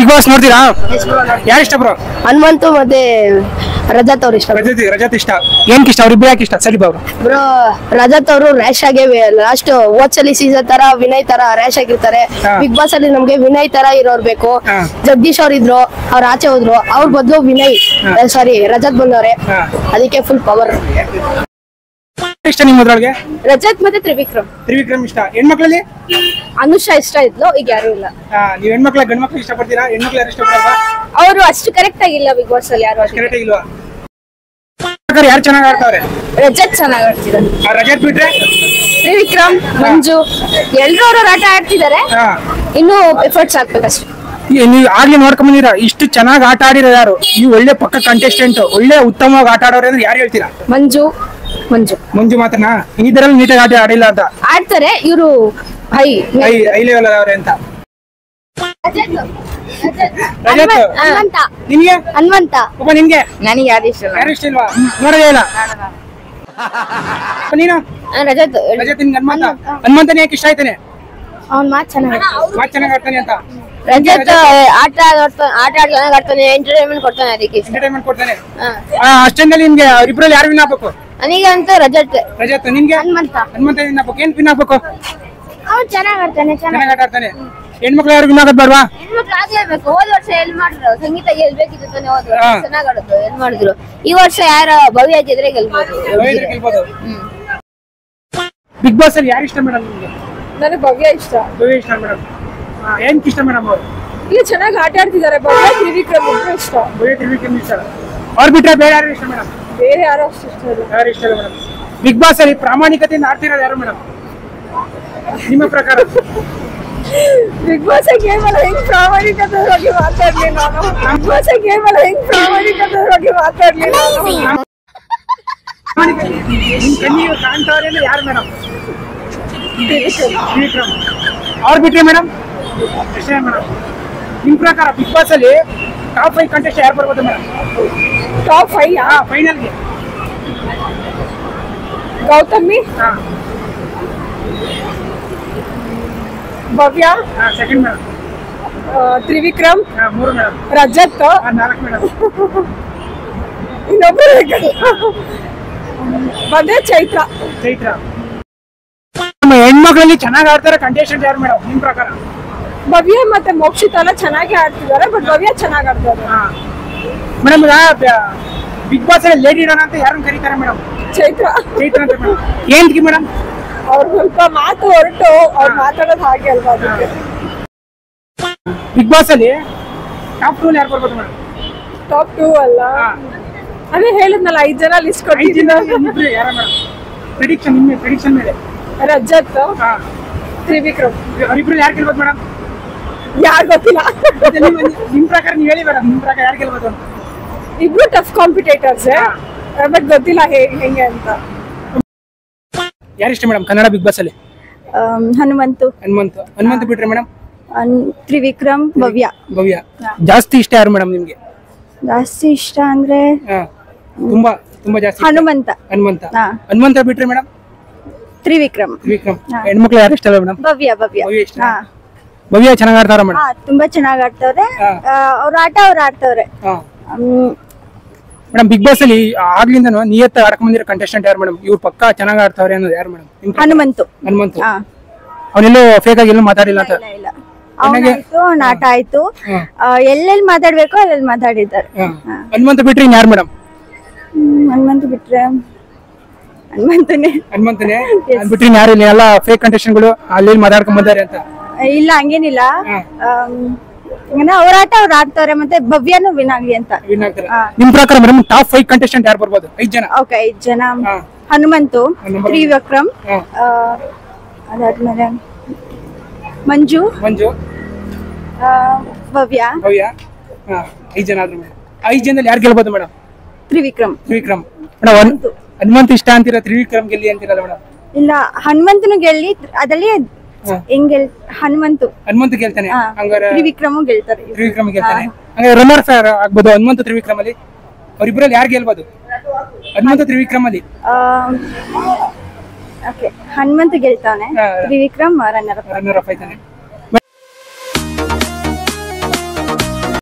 Big boss ನೋಡ್ತೀರಾ? ಯಾರು ಇಷ್ಟ ಬ್ರೋ? ಹನುಮಂತು ಮತ್ತೆ ರಜತ್ ಅವ್ರು ಇಷ್ಟ. ರಜತ್ ಇಷ್ಟ. ಏನಕ್ಕೆ ಇಷ್ಟ? ಅವ್ರಿಬ್ರು ಯಾಕೆ ಇಷ್ಟ? ಸರಿ ಬ್ರೋ. ರಜತ್ ಅವರು ರ್ಯಾಶ್ ಆಗಿ ಲಾಸ್ಟ್ ಓದ್ಸಲಿ ಸೀಸನ್ ತರ ವಿನಯ್ ತರ ರ್ಯಾಶ್ ಆಗಿರ್ತಾರೆ. ಬಿಗ್ ಬಾಸ್ ಅಲ್ಲಿ ನಮ್ಗೆ ವಿನಯ್ ತರ ಇರೋರು ಬೇಕು. ಜಗದೀಶ್ ಅವ್ರು ಇದ್ರು, ಅವ್ರು ಆಚೆ ಹೋದ್ರು. ಅವ್ರ ಬದಲು ವಿನಯ್ ಸಾರಿ ರಜತ್ ಬಂದವ್ರೆ, ಅದಕ್ಕೆ ಫುಲ್ ಪವರ್. ಇಷ್ಟ ನಿಮ್ಮದ್ರೊಳಗೆ? ರಜತ್ ಮತ್ತೆ ತ್ರಿವಿಕ್ರಮ್. ತ್ರಿವಿಕ್ರಮ್ ಇಷ್ಟ. ಹೆಣ್ಮಕ್ಳಲ್ಲಿ ಅನುಷಾ ಇಷ್ಟ ಇದ್ಲು, ಈಗ ಯಾರು ಇಲ್ಲ. ನೀವು ಹೆಣ್ಮಕ್ಳ ಗಂಡ್ ಮಕ್ಳು ಇಷ್ಟ ಪಡ್ತೀರಾ? ಹೆಣ್ಮಕ್ಳು ಯಾರು ಇಷ್ಟ ಪಡಲ್ವಾ? ಅವರು ಅಷ್ಟು ಕರೆಕ್ಟ್ ಆಗಿಲ್ಲ ಬಿಗ್ ಬಾಸ್ ಅಲ್ಲಿ. ಯಾರು ಕರೆಕ್ಟ್ ಆಗಿಲ್ವಾ? ಯಾರು ಚೆನ್ನಾಗಿ ಆಡ್ತಾವ್ರೆ? ರಜತ್ ಚೆನ್ನಾಗಿ ಆಡ್ತಿದ್ದಾರೆ. ರಜತ್ ಬಿಟ್ರೆ ತ್ರಿವಿಕ್ರಮ್, ಮಂಜು ಎಲ್ರು ಅವ್ರ ಆಟ ಆಡ್ತಿದ್ದಾರೆ. ಇನ್ನು ಎಫರ್ಟ್ಸ್ ಹಾಕ್ಬೇಕಷ್ಟೇ. ನೀವು ಆಗ್ಲಿ ನೋಡ್ಕೊಂಡ್ ಬಂದಿರಾ, ಇಷ್ಟು ಚೆನ್ನಾಗಿ ಆಟ ಆಡಿರೋ ಯಾರು? ಈ ಒಳ್ಳೆ ಪಕ್ಕ ಕಂಟೆಸ್ಟೆಂಟ್, ಒಳ್ಳೆ ಉತ್ತಮವಾಗಿ ಆಟ ಆಡೋರು ಅಂದ್ರೆ ಯಾರು ಹೇಳ್ತೀರಾ? ಮಂಜು ಮಾತ್ರನಾ? ಇದರಲ್ಲಿ ನೀಟಾಗಿ ಆಟ ಆಡಿಲ್ಲ ಅಂತ ಆಡ್ತಾರೆ ಇವರು. ಹೈ ಲೆವೆಲ್ ಅವ್ರೆ ಅಂತ. ನಿನ್ಗೆ ಹನುಮಂತ. ನಿನ್ಗೆ? ನನಗೆ ಯಾರು ಇಷ್ಟ ಇಲ್ವಾ? ನೋಡೋದೇ ಇಲ್ಲ. ನೀನು? ರಜತ್. ಹನುಮಂತನೇ ಯಾಕೆ ಇಷ್ಟ ಆಯ್ತಾನೆ? ಅವ್ನ ಮಾತು ಚೆನ್ನಾಗಿ ಆಡ್ತಾನೆ ಅಂತ. ರಜತ್ ಆಟ ಚೆನ್ನಾಗಿ ಆಡ್ತಾನೆ, ಎಂಟರ್ಟೈನ್ಮೆಂಟ್ ಕೊಡ್ತಾನೆ. ಅದಕ್ಕೆ ಎಂಟರ್ಟೈನ್ಮೆಂಟ್ ಕೊಡ್ತಾನೆ. ಅಷ್ಟೊಂದಲ್ಲಿ ನಿಮ್ಗೆ ಅವ್ರಿಬ್ರಲ್ಲಿ ಯಾರು ವಿನ್ ಆಗ್ಬೇಕು? ನನಗೆ ಅಂತ ರಜತ್. ನಿಮ್ಗೆ? ಹನುಮಂತ ವಿನ್ ಆಗ್ಬೇಕು. ಏನ್ ವಿನ್ ಆಗ್ಬೇಕು? ಅವ್ನು ಚೆನ್ನಾಗಿ ಆಡ್ತಾನೆ. ಚೆನ್ನಾಗಿ ಆಟ ಆಡ್ತಾನೆ. ಹೆಣ್ಮಕ್ಳು ಯಾರು ವಿನ್ ಆಗೋದ್ ಬೇಡವಾ? ಹೆಣ್ಮಕ್ಳು ಆಗ್ಲೇಬೇಕು. ಹೋದ ವರ್ಷ ಎಲ್ಲಿ ಮಾಡಿದ್ರು? ಸಂಗೀತ ಗೆಲ್ಬೇಕಿತ್ತು ತಾನೆ. ಹೋದ ವರ್ಷ ಚೆನ್ನಾಗಿ ಆಡೋದು ಎಲ್ಲಿ ಮಾಡಿದ್ರು. ಈ ವರ್ಷ ಯಾರ ಭವ್ಯ ಗೆದ್ರೆ ಗೆಲ್ಬೋದು. ಬಿಗ್ ಬಾಸ್ ಅಲ್ಲಿ ಯಾರು ಇಷ್ಟ ಮೇಡಮ್ ನಿಮ್ಗೆ? ನನಗೆ ಭವ್ಯ ಇಷ್ಟ. ಭವ್ಯ ಇಷ್ಟ ಮೇಡಮ್. ಏನಕ್ಕೆ ಇಷ್ಟ ಮೇಡಮ್? ಅವರು ಇಲ್ಲಿ ಚೆನ್ನಾಗಿ ಆಟ ಆಡ್ತಿದ್ದಾರೆ. ಭವ್ಯ ತ್ರಿವಿಕ್ರಮ್ ಇಷ್ಟ. ಭವ್ಯ ತ್ರಿವಿಕ್ರಮ್ ಇಷ್ಟ. ಅವ್ರು ಬಿಟ್ರೆ ಬೇರೆ ಯಾರು ಇಷ್ಟ ಮೇಡಮ್? ಬೇರೆ ಯಾರು ಅಷ್ಟು ಇಷ್ಟ ಇಲ್ಲ. ಯಾರು ಇಷ್ಟ ಇಲ್ಲ ಮೇಡಮ್. ಬಿಗ್ ಬಾಸ್ ಅಲ್ಲಿ ಪ್ರಾಮಾಣಿಕತೆಯಿಂದ ಆಡ್ತಿರೋದು ಯಾರು ಮೇಡಮ್ ನಿಮ್ಮ ಪ್ರಕಾರ? ಬಿಗ್ ಬಾಸ್ ಗೇಮ್ ಅಲ್ಲಿ ಹೆಂಗ್ ಪ್ರಾಮಾಣಿಕತೆ ಬಗ್ಗೆ ಮಾತಾಡ್ಲಿ ನಾನು? ಬಿಗ್ ಬಾಸ್ ಗೇಮ್ ಅಲ್ಲಿ ಹೆಂಗ್ ಪ್ರಾಮಾಣಿಕತೆ ಬಗ್ಗೆ ಮಾತಾಡ್ಲಿ ನಾನು? ಕಣ್ಣಿಗೆ ಕಾಣ್ತಾವ್ರೆ ಯಾರು ಮೇಡಮ್? ತ್ರಿವಿಕ್ರಮ್. ಅವ್ರು ಬಿಟ್ರೆ ಮೇಡಮ್ ಅಷ್ಟೇ ಮೇಡಮ್. ನಿಮ್ ಪ್ರಕಾರ ಬಿಗ್ ಬಾಸ್ ಅಲ್ಲಿ ಟಾಪ್ 5 ಕಂಟೆಸ್ಟ್ ಯಾರು ಬರ್ಬೋದು ಮೇಡಮ್? ಟಾಪ್ 5 ಫೈನಲ್ಗೆ Gautami, Bhavya, second madam Trivikram, 3 madam Rajat, 4 madam ಇನ್ನೊಬ್ಬರು ಬಂದ್ರೆ ಚೈತ್ರ. ಹೆಣ್ಮಕ್ಳಲ್ಲಿ ಚೆನ್ನಾಗಿ ಆಡ್ತಾರೆ ಕಂಟೆಸ್ಟೆಂಟ್ ಯಾರು ಮೇಡಮ್ ನಿಮ್ ಪ್ರಕಾರ? ಭವ್ಯ ಮತ್ತೆ ಮೋಕ್ಷಿತ ಎಲ್ಲ ಚೆನ್ನಾಗಿ ಆಡ್ತಿದ್ದಾರೆ. ಬಟ್ ಭವ್ಯ ಚೆನ್ನಾಗಿ ಆಡ್ತಾರೆ ಮೇಡಮ್. ಬಿಗ್ ಬಾಸ್ ಅಲ್ಲಿ ಲೇಡಿ ಡಾನ್ ಅಂತ ಯಾರನ್ನ ಕರೀತಾರೆ ಮೇಡಮ್? ಚೈತ್ರ ಅಂತ ಮೇಡಮ್. ಏನಕ್ಕೆ ಮೇಡಮ್? ಅವ್ರು ಸ್ವಲ್ಪ ಮಾತು ಹೊರಟು ಅವ್ರು ಮಾತಾಡೋದು ಹಾಗೆ ಅಲ್ವಾ? ಅದಕ್ಕೆ ಬಿಗ್ ಬಾಸ್ ಅಲ್ಲಿ ಟಾಪ್ 2 ಯಾರು ಬರ್ಬೋದು ಮೇಡಮ್? ಟಾಪ್ 2 ಅಲ್ಲ, ಅದೇ ಹೇಳಿದ್ನಲ್ಲ 5 ಜನ ಲಿಸ್ಟ್ ಕೊಟ್ಟಿದ್ದೀನಿ. ಯಾರ ಮೇಡಮ್? ಪ್ರೆಡಿಕ್ಷನ್ ಮೇಲೆ ರಜತ್, ತ್ರಿವಿಕ್ರಮ್. ಅವರಿಬ್ರು ಯಾರು ಗೆಲ್ಬೋದು ಮೇಡಮ್? ಯಾರು ಗೊತ್ತಿಲ್ಲ. ನಿಮ್ ಪ್ರಕಾರ ನೀವು ಹೇಳಿ ಮೇಡಮ್, ನಿಮ್ ಪ್ರಕಾರ ಯಾರು ಗೆಲ್ಬೋದು ಅಂತ? ಇಬ್ರು ಟಫ್ ಕಾಂಪಿಟೇಟರ್ಸ್, ಬಟ್ ಗೊತ್ತಿಲ್ಲ ಹೆಂಗೆ ಅಂತ. ಯಾರು ಇಷ್ಟ ಮೇಡಮ್ ಕನ್ನಡ ಬಿಗ್ ಬಾಸ್ ಅಲ್ಲಿ? ಹನುಮಂತ ಬಿಟ್ರೆ ಮೇಡಮ್? ತ್ರಿವಿಕ್ರಮ್, ಭವ್ಯ. ಜಾಸ್ತಿ ಇಷ್ಟ ಯಾರು ಮೇಡಮ್ ನಿಮ್ಗೆ? ಜಾಸ್ತಿ ಇಷ್ಟ ಅಂದ್ರೆ ತುಂಬಾ ಜಾಸ್ತಿ ಹನುಮಂತ ಬಿಟ್ರೆ ಮೇಡಮ್? ತ್ರಿವಿಕ್ರಮ್. ಹೆಣ್ಮಕ್ಳು ಯಾರು ಇಷ್ಟ ಅಲ್ಲ ಮೇಡಮ್? ಭವ್ಯ ಚೆನ್ನಾಗಿ ಆಡ್ತಾರ ಮೇಡಮ್? ತುಂಬಾ ಚೆನ್ನಾಗಿ ಆಡ್ತವ್ರೆ. ಅವ್ರ ಆಟ ಆಡ್ತವ್ರೆ ಮೇಡಮ್. ಬಿಗ್ ಬಾಸ್ ಅಲ್ಲಿ ಆಗ್ಲಿಂದ ನಿಯತ್ತ ಆಡಕ್ ಬಂದಿರೋ ಕಂಟೆಸ್ಟೆಂಟ್ ಯಾರು ಮೇಡಮ್? ಇವ್ರು ಪಕ್ಕ ಚೆನ್ನಾಗಿ ಆಡ್ತಾವ್ರೆ ಅನ್ನೋದು ಯಾರು ಮೇಡಮ್? ಹನುಮಂತು. ಅವನೆಲ್ಲೋ ಫೇಕ್ ಆಗಿ ಎಲ್ಲೂ ಮಾತಾಡಿಲ್ಲ ಅಂತ? ಅವ್ನ ಆಟ ಆಯ್ತು. ಎಲ್ಲೆಲ್ಲಿ ಮಾತಾಡ್ಬೇಕು ಅಲ್ಲೆಲ್ಲಿ ಮಾತಾಡಿದ್ದಾರೆ. ಹನುಮಂತ ಬಿಟ್ರೆ ಇನ್ಯಾರು ಮೇಡಮ್? ಹನುಮಂತ ಬಿಟ್ರೆ ಹನುಮಂತನೇ ಬಿಟ್ರೆ ಯಾರು ಇಲ್ಲ? ಎಲ್ಲ ಫೇಕ್ ಕಂಟೆಸ್ಟೆಂಟ್ಗಳು ಅಲ್ಲಿ ಮಾತಾಡ್ಕೊಂಡ್ ಬಂದಾರೆ ಅಂತ? ಇಲ್ಲ, ಹಂಗೇನಿಲ್ಲ. ಅವ್ರ ಆಟ ಆಡ್ತಾರೆ. ಮತ್ತೆ ಭವ್ಯನು ವಿನ್ ಆಗ್ಲಿ ಅಂತ. ನಿಮ್ ಪ್ರಕಾರ ಮೇಡಮ್ ಟಾಪ್ 5 ಕಂಟೆಸ್ಟೆಂಟ್ ಯಾರು ಬರ್ಬೋದು? 5 ಜನ. ಓಕೆ, 5 ಜನ. ಹನುಮಂತು, ತ್ರಿವಿಕ್ರಮ್, ಅದಾದ್ಮೇಲೆ ಮಂಜು, ಭವ್ಯ. 5 ಜನ ಆದ್ರು ಮೇಡಮ್. 5 ಜನದಲ್ಲಿ ಯಾರು ಗೆಲ್ಬೋದು ಮೇಡಮ್? ತ್ರಿವಿಕ್ರಮ್. ಹನುಮಂತ ಇಷ್ಟ ಅಂತೀರಾ? ತ್ರಿವಿಕ್ರಮ್ ಗೆಲ್ಲಿ ಅಂತೀರಲ್ಲ ಮೇಡಮ್? ಇಲ್ಲ, ಹನುಮಂತನು ಗೆಲ್ಲಿ. ಅದಲ್ಲಿ ಹನುಮಂತ ಗೆಲ್ತಾನೆ. ತ್ರಿವಿಕ್ರಮ್ ಗೆಲ್ತಾರೆ. ಹಂಗಾರೆ ರನ್ನರ್ ಫೇರ್ ಆಗ್ಬೋದು ಹನುಮಂತ ತ್ರಿವಿಕ್ರಮ್ ಅಲ್ಲಿ. ಅವರಿಬ್ಬರಲ್ಲಿ ಯಾರು ಗೆಲ್ಬೋದು? ಹನುಮಂತ ತ್ರಿವಿಕ್ರಮ್ ಅಲ್ಲಿ ಹನುಮಂತ ಗೆಲ್ತಾನೆ. Trivikram runner up ಆಯ್ತಾನೆ.